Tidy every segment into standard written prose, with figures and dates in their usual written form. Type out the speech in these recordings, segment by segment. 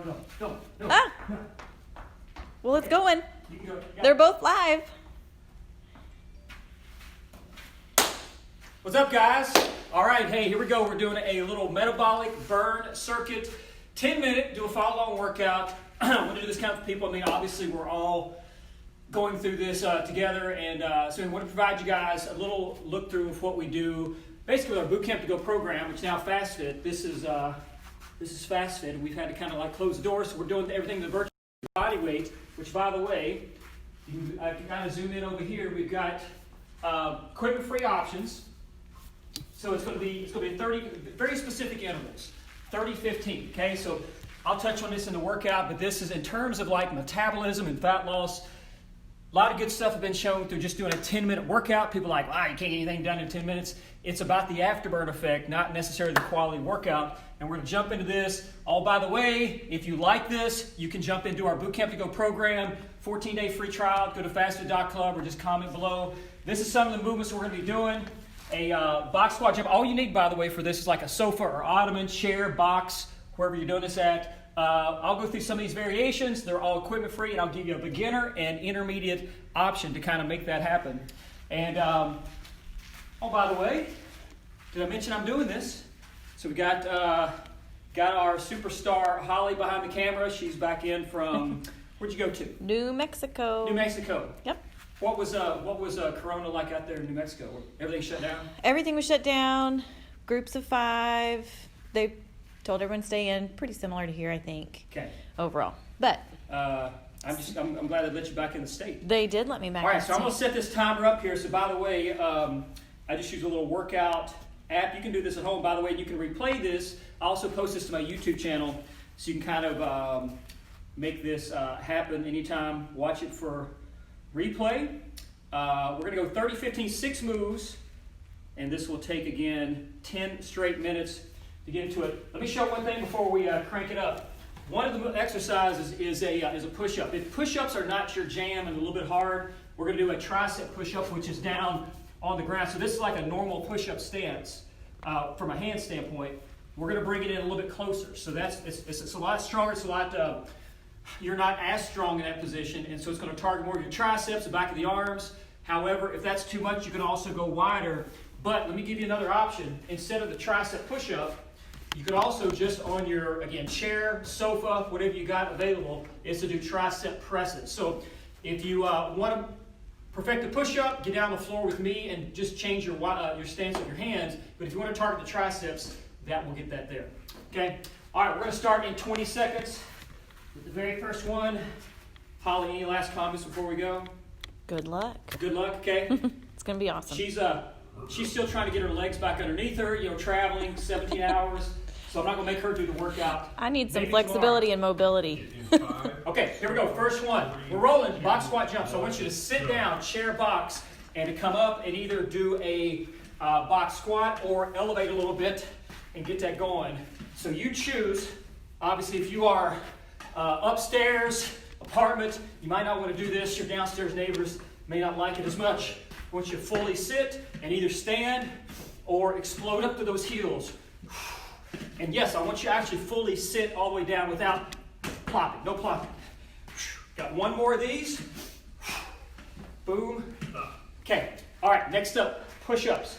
No. Ah! Well, it's going. You can go. They're both live. What's up, guys? All right, hey, here we go. We're doing a little metabolic burn circuit, 10-minute, do a follow-along workout. I'm going to do this kind of people. I mean, obviously, we're all going through this together, and so we want to provide you guys a little look through of what we do, basically with our Bootcamp to Go program, which is now FastFit. This is FastFit. We've had to kind of like close the doors, so we're doing everything the virtual body weight. Which, by the way, I can kind of zoom in over here. We've got equipment-free options. So it's going to be 30 very specific intervals, 30, 15. Okay, so I'll touch on this in the workout, but this is in terms of like metabolism and fat loss. A lot of good stuff has been shown through just doing a 10-minute workout. People are like, wow, you can't get anything done in 10 minutes. It's about the afterburn effect, not necessarily the quality workout. And we're going to jump into this. Oh, by the way, if you like this, you can jump into our Bootcamp to Go program, 14-day free trial. Go to fastfit.club or just comment below. This is some of the movements we're going to be doing. A box squat jump. All you need, by the way, for this is like a sofa or ottoman, chair, box, wherever you're doing this at. I'll go through some of these variations. They're all equipment free, and I'll give you a beginner and intermediate option to kind of make that happen. And oh, by the way, did I mention I'm doing this? So we got our superstar Holly behind the camera. She's back in from where'd you go to? New Mexico. New Mexico. Yep. What was Corona like out there in New Mexico? Everything shut down? Everything was shut down. Groups of 5. They told everyone to stay in. Pretty similar to here, I think. Okay. Overall, but I'm glad they let you back in the state. they did let me back. All right, in the so I'm gonna state. set this timer up here. So by the way, I just use a little workout app. You can do this at home. By the way, you can replay this. I also post this to my YouTube channel, so you can kind of make this happen anytime. Watch it for replay. We're going to go 30, 15, 6 moves, and this will take, again, 10 straight minutes to get into it. Let me show one thing before we crank it up. One of the exercises is a push-up. If push-ups are not your jam and a little bit hard, we're going to do a tricep push-up, which is down on the ground. So this is like a normal push-up stance from a hand standpoint. We're going to bring it in a little bit closer. So it's a lot stronger. It's a lot... you're not as strong in that position, and so it's going to target more of your triceps, the back of the arms. However, if that's too much, you can also go wider. But let me give you another option. Instead of the tricep push-up, you could also just on your, again, chair, sofa, whatever you got available, is to do tricep presses. So if you want to perfect the push-up, get down on the floor with me and just change your stance of your hands. But if you want to target the triceps, that will get that there. Okay? All right, we're going to start in 20 seconds. The very first one. Holly, any last comments before we go? Good luck. Good luck, okay? It's gonna be awesome. She's still trying to get her legs back underneath her, traveling 17 hours. So I'm not gonna make her do the workout. I need some Maybe flexibility tomorrow. and mobility. Okay, here we go. First one. We're rolling box squat jump. So I want you to sit down, chair box, and to come up and either do a box squat or elevate a little bit and get that going. So you choose. Obviously, if you are upstairs, apartment, you might not want to do this. Your downstairs neighbors may not like it as much. I want you to fully sit and either stand or explode up to those heels. And yes, I want you to actually fully sit all the way down without plopping, no plopping. Got one more of these. Boom. Okay, all right, next up, push-ups.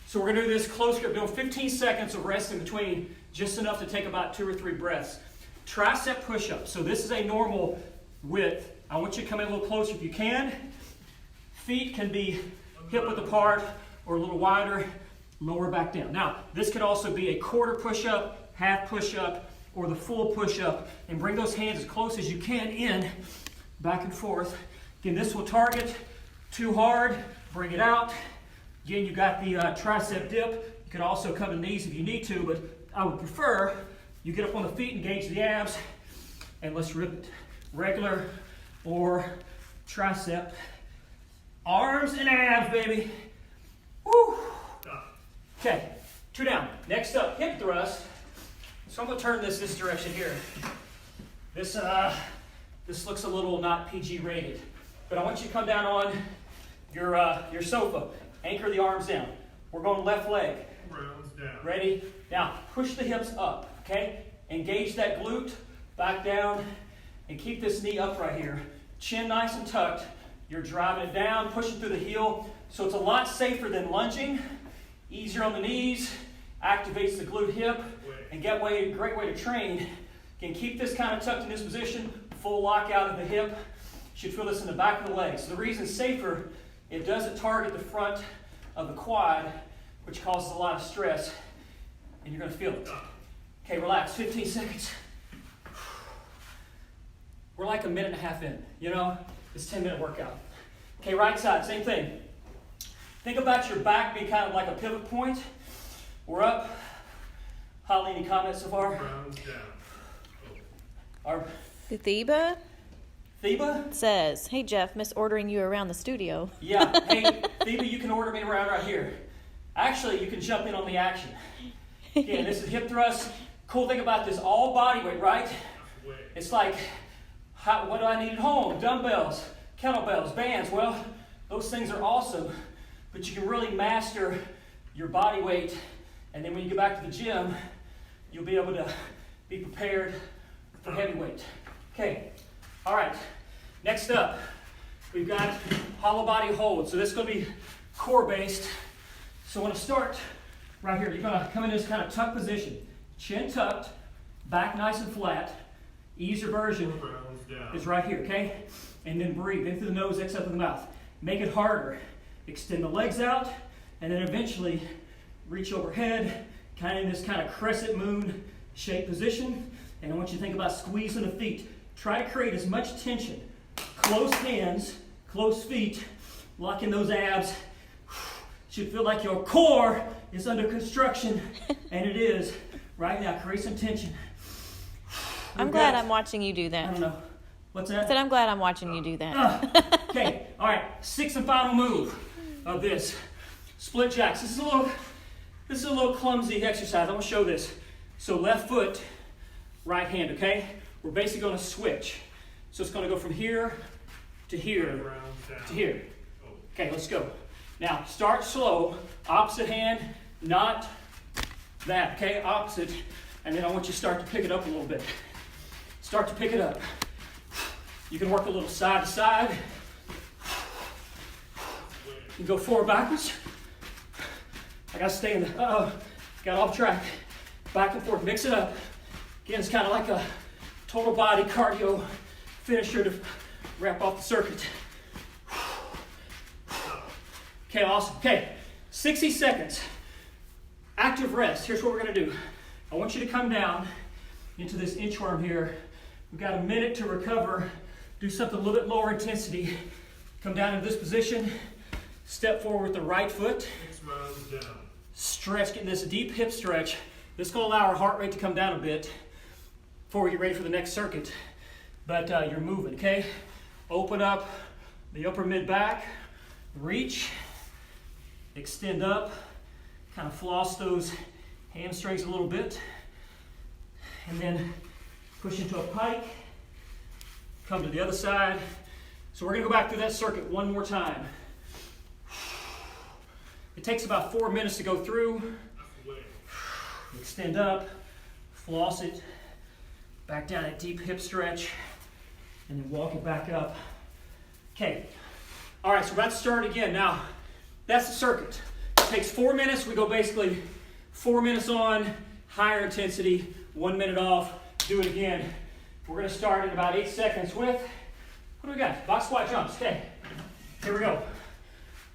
So we're going to do this close grip, doing 15 seconds of rest in between, just enough to take about 2 or 3 breaths. Tricep push-up. So this is a normal width. I want you to come in a little closer if you can. Feet can be hip-width apart or a little wider, lower back down. Now, this could also be a quarter push-up, half push-up, or the full push-up. And bring those hands as close as you can in, back and forth. Again, this will target too hard, bring it out. Again, you got the tricep dip. You can also come to knees if you need to, but I would prefer you get up on the feet, engage the abs, and let's rip it. Regular or tricep. Arms and abs, baby. Woo! Okay, 2 down. Next up, hip thrust. So I'm going to turn this direction here. This looks a little not PG rated, but I want you to come down on your sofa. Anchor the arms down. We're going left leg. Rounds down. Ready? Now, push the hips up, okay? Engage that glute back down, and keep this knee up right here. Chin nice and tucked. You're driving it down, pushing through the heel. So it's a lot safer than lunging. Easier on the knees, activates the glute hip, and great way to train. Again, keep this kind of tucked in this position, full lockout of the hip. You should feel this in the back of the leg. So the reason it's safer, it doesn't target the front of the quad, which causes a lot of stress, and you're going to feel it. Okay, relax, 15 seconds. We're like a minute and a half in, you know? It's a 10-minute workout. Okay, right side, same thing. Think about your back being kind of like a pivot point. We're up. Holly, any comments so far? Rounds down. The Theba Theba? says, hey Jeff, misordering you around the studio. Yeah, hey, Theba, you can order me around right here. Actually, you can jump in on the action. Again, this is hip thrust. Cool thing about this, all body weight, right? It's like, what do I need at home? Dumbbells, kettlebells, bands. Well, those things are awesome, but you can really master your body weight, and then when you get back to the gym, you'll be able to be prepared for heavyweight. Okay, all right. Next up, we've got hollow body hold. So this is going to be core based. So I want to start right here. You're going to come in this kind of tuck position, chin tucked, back nice and flat. Easier version is right here, okay? And then breathe in through the nose, exhale through the mouth. Make it harder. Extend the legs out, and then eventually reach overhead, kind of in this kind of crescent moon shape position. And I want you to think about squeezing the feet. Try to create as much tension. Closed hands, closed feet, lock in those abs. Should feel like your core is under construction, and it is. Right now, create some tension. I'm glad I'm watching you do that. I don't know. What's that? I said I'm glad I'm watching you do that. Okay, all right. Sixth and final move of this. Split jacks. This is a little clumsy exercise. I'm going to show this. So left foot, right hand, okay? We're basically going to switch. So it's going to go from here to here to here. Okay, let's go. Now, start slow. Opposite hand, not that, okay? Opposite. And then I want you to start to pick it up a little bit. Start to pick it up. You can work a little side to side. You can go forward, backwards. I gotta stay in the, got off track. Back and forth, mix it up. Again, it's kind of like a total body cardio finisher to wrap off the circuit. Okay, awesome. Okay, 60 seconds. Active rest. Here's what we're gonna do. I want you to come down into this inchworm here. We've got a minute to recover. Do something a little bit lower intensity. Come down into this position. Step forward with the right foot. 6 rounds down. Stretch, getting this deep hip stretch. This is going to allow our heart rate to come down a bit before we get ready for the next circuit. But you're moving, okay? Open up the upper mid back. Reach. Extend up. Kind of floss those hamstrings a little bit. And then push into a pike. Come to the other side. So we're going to go back through that circuit one more time. It takes about 4 minutes to go through. Extend up, floss it, back down that deep hip stretch, and then walk it back up. Okay. All right, so we're about to start again. Now, that's the circuit. It takes 4 minutes. We go basically 4 minutes on, higher intensity, 1 minute off. Do it again. We're going to start in about 8 seconds with, what do we got? Box squat jumps. Okay. Here we go.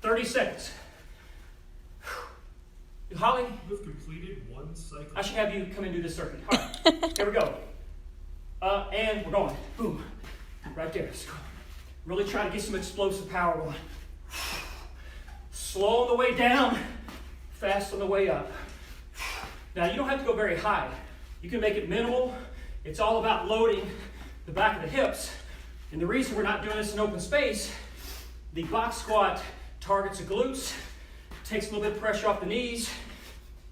30 seconds. Holly? We've completed 1 cycle. I should have you come and do this circuit. All right. Here we go. And we're going. Boom. Right there. Let's go. Really try to get some explosive power going. Slow on the way down, fast on the way up. Now, you don't have to go very high. You can make it minimal. It's all about loading the back of the hips. And the reason we're not doing this in open space, the box squat targets the glutes, takes a little bit of pressure off the knees.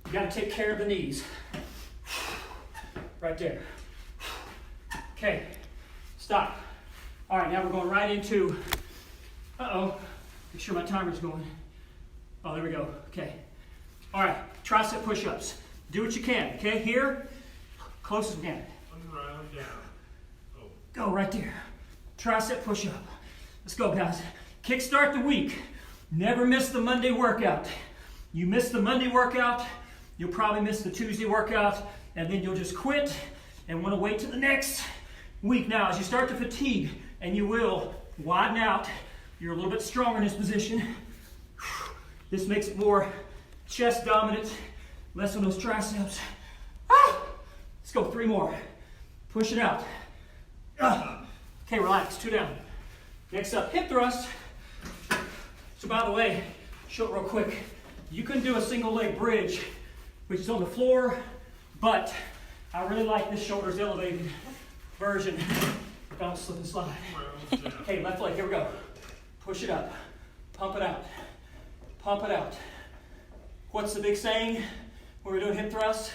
You got to take care of the knees. Right there. Okay, stop. All right, now we're going right into, make sure my timer's going. Oh, there we go, okay. All right, tricep push-ups. Do what you can, okay? Here, close as we can. 1 round down. go, right there. Tricep push-up. Let's go, guys. Kickstart the week. Never miss the Monday workout. You miss the Monday workout, you'll probably miss the Tuesday workout, and then you'll just quit and want to wait till the next week. Now, as you start to fatigue, and you will widen out, you're a little bit stronger in this position. This makes it more chest dominant, less on those triceps. Let's go, 3 more. Push it out. Okay, relax, 2 down. Next up, hip thrust. So by the way, show it real quick. You can do a single leg bridge, which is on the floor, but I really like this shoulders elevated version. Don't slip and slide. Okay, left leg, here we go. Push it up, pump it out, pump it out. What's the big saying when we're doing hip thrusts?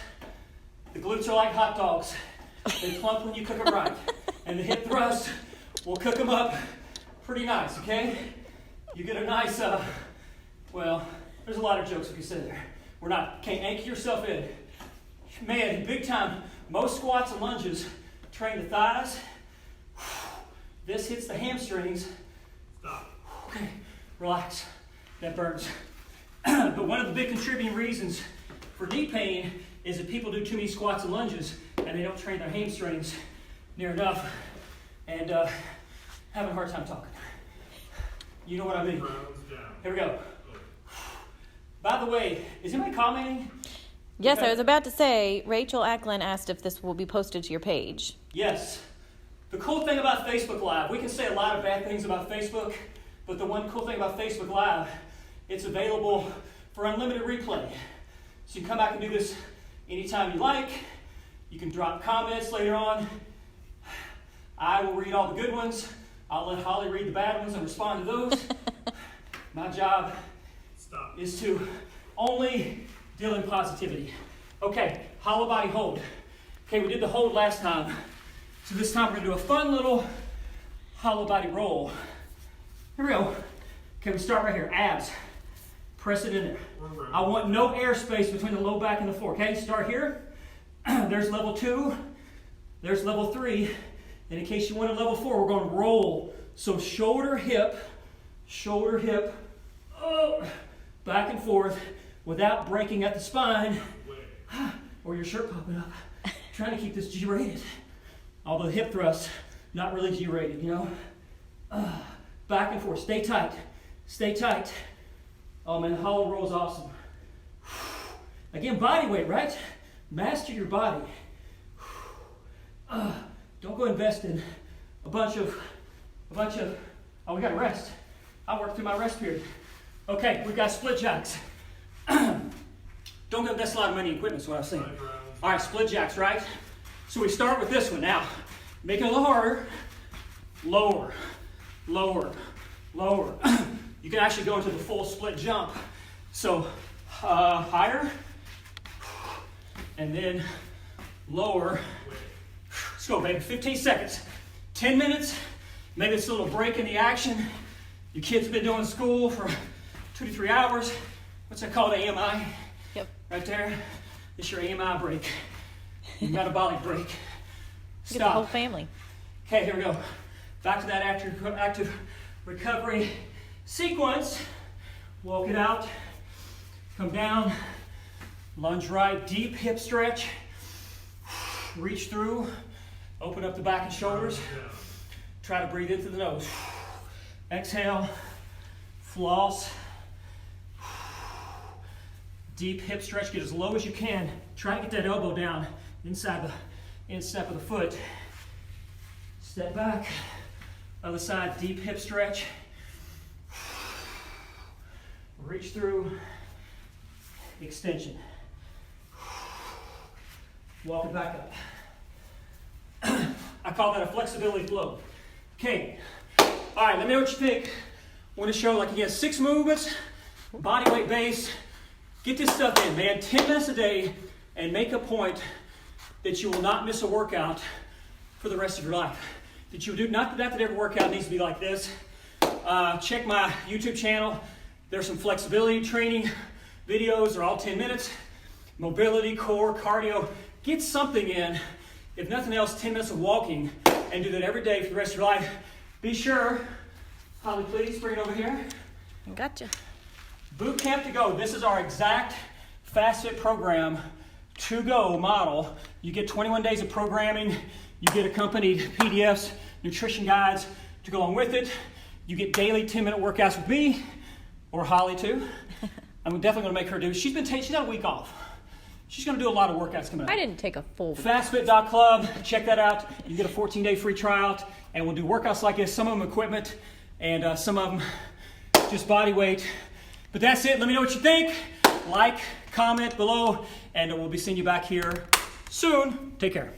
The glutes are like hot dogs. They plump when you cook them right. And the hip thrust will cook them up pretty nice, okay? You get a nice, well, there's a lot of jokes we can say there. Can't anchor yourself in. Man, big time, most squats and lunges train the thighs. This hits the hamstrings. Stop. Okay, relax, that burns. But one of the big contributing reasons for knee pain is that people do too many squats and lunges and they don't train their hamstrings near enough and having a hard time talking. You know what I mean? Here we go. By the way, is anybody commenting? Yes, I was about to say, Rachel Acklin asked if this will be posted to your page. Yes. The cool thing about Facebook Live, we can say a lot of bad things about Facebook, but the one cool thing about Facebook Live, it's available for unlimited replay. So you can come back and do this anytime you like. You can drop comments later on. I will read all the good ones. I'll let Holly read the bad ones and respond to those. My job is to only deal in positivity. Okay, hollow body hold. Okay, we did the hold last time. So this time we're gonna do a fun little hollow body roll. Here we go. Okay, we start right here, abs. Press it in there. I want no airspace between the low back and the floor, okay? Start here. There's level 2. There's level 3. And in case you want a level 4, we're gonna roll. So shoulder, hip, back and forth without breaking at the spine or your shirt popping up. Trying to keep this G-rated. Although the hip thrust, not really G-rated, you know? Back and forth, stay tight, stay tight. Oh man, the hollow roll is awesome. Again, body weight, right? Master your body. Don't go invest in a bunch of, oh, we gotta rest. I worked through my rest period. Okay, we've got split jacks. Don't go invest a lot of money in equipment, is what I was saying. All right, split jacks, right? So we start with this one. Now, make it a little harder. Lower, lower, lower. You can actually go into the full split jump. So higher, and then lower. Let's go, baby. 15 seconds. 10 minutes. Maybe it's a little break in the action. Your kids have been doing school for 2 to 3 hours. What's that called? AMI? Yep. Right there. It's your AMI break. Your metabolic break. Get the whole family. Okay, here we go. Back to that active recovery sequence. Walk it out. Come down. Lunge right. Deep hip stretch. Reach through. Open up the back and shoulders. Try to breathe into the nose. Exhale. Floss. Deep hip stretch. Get as low as you can. Try to get that elbow down inside the instep of the foot. Step back. Other side. Deep hip stretch. Reach through. Extension. Walk it back up. I call that a flexibility flow. Okay. All right, let me know what you think. I want to show, like, again, 6 movements, body weight base. Get this stuff in, man. 10 minutes a day, and make a point that you will not miss a workout for the rest of your life. That you do not that every workout needs to be like this. Check my YouTube channel. There's some flexibility training videos. They're all 10 minutes. Mobility, core, cardio. Get something in. If nothing else, 10 minutes of walking and do that every day for the rest of your life. Be sure, Holly, please bring it over here. Gotcha. Bootcamp to go. This is our exact Fast Fit program to go model. You get 21 days of programming. You get accompanied PDFs, nutrition guides to go along with it. You get daily 10-minute workouts with me or Holly too. I'm definitely going to make her do. She's got a week off. She's going to do a lot of workouts coming up. I didn't take a full week. Fastfit.club. Check that out. You get a 14-day free tryout, and we'll do workouts like this. Some of them equipment, and some of them just body weight. But that's it. Let me know what you think. Like, comment below, and we'll be seeing you back here soon. Take care.